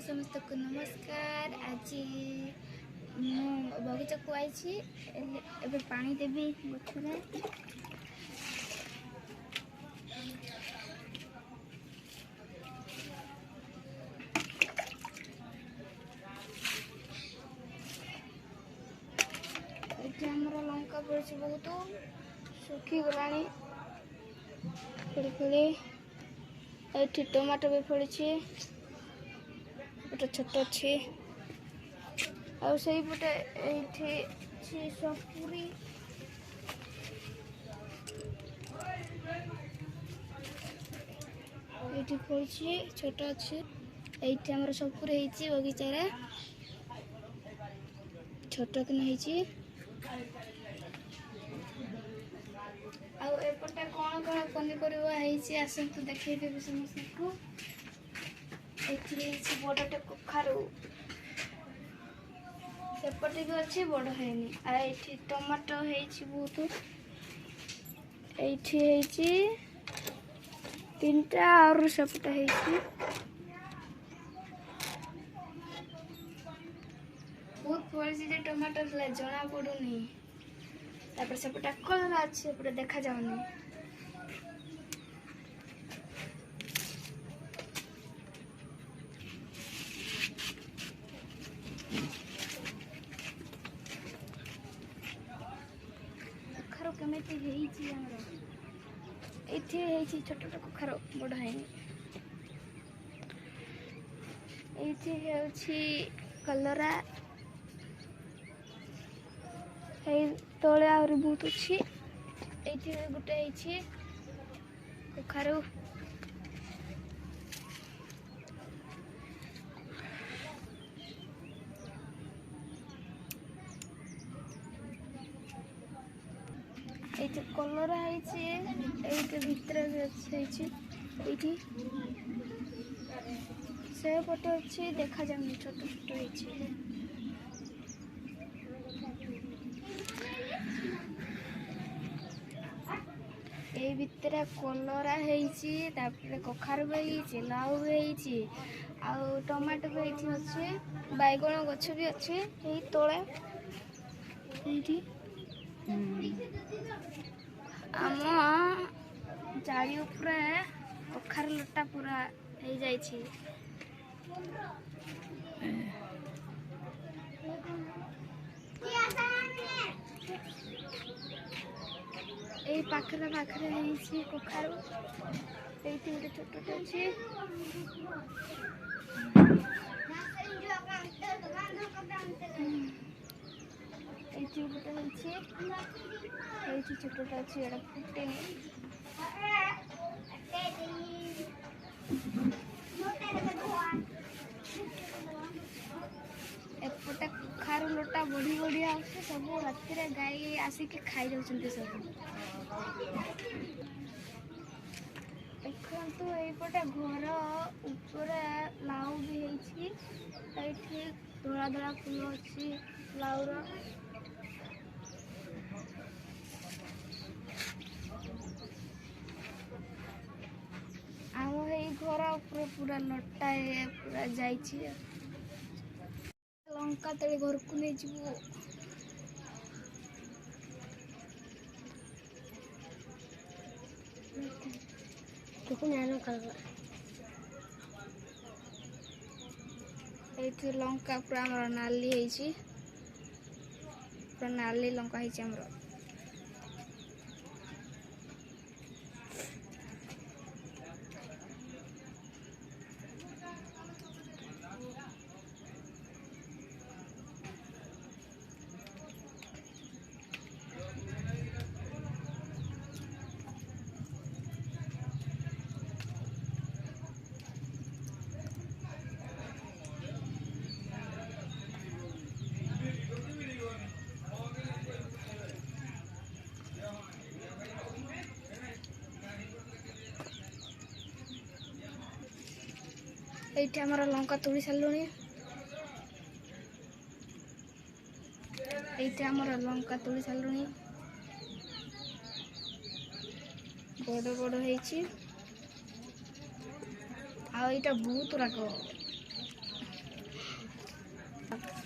समस्त को नमस्कार। आज मु बगीचा को आई पानी देवी गछरे। ये लंका पड़ी बहुत सुखी गलानी फड़ी फड़ी। ये टमाटो भी फड़ी गोटे छोट अच्छी आईपटे ये सपुरी ये फड़ी छोट अच्छी ये आम सपुरी बगीचार छोट कि नहीं आपटे कौन कौन पनीपरिया आसतु देखदेवी समस्त को। बड़टे कखारू सेपटे भी अच्छी बड़ है टमाटो बहुत ये तीन टा और सेपटे बहुत पड़ी टमाटो जना पड़ूनी। सेपटे कलर अच्छे देखा जाऊनी। कखार केमी छोट छोट कखार बड़ है कलरा तले आहरी बहुत अच्छी ये गोटे कखारू ये कलरा ये भितर भी अच्छी से पटे अच्छी देखा जाऊनी छोट छोट ये भितर कलरा कखार भी लाउ भी टमाटो भी अच्छे बैगण गछ भी अच्छे यही तले आम जाली उपरे कखार लटा पूरा हो जाइए। ये पाखरे पाखरे कखारू ये गोटे छोटे अच्छे गोटे छोटा अच्छी फुटे एपटे कखारू लटा बढ़ी बढ़ी आसे सब राति गाई आसिक खाई जाऊँ सब। देखु यपटे घर ऊपर लाउ भी होती धला धला फूल अच्छी लाउर आम घर ऊपर पूरा लटा पूरा जाइए लंका तले घर को नहीं जीवु। ये लंका पूरा आमर नाली पूरा नाली लंका आमर ये आमर लंका तोड़ी सारूँ ये आमर लंका तोड़ी सारूँ बड़ बड़ हो बहुत राग ହଁ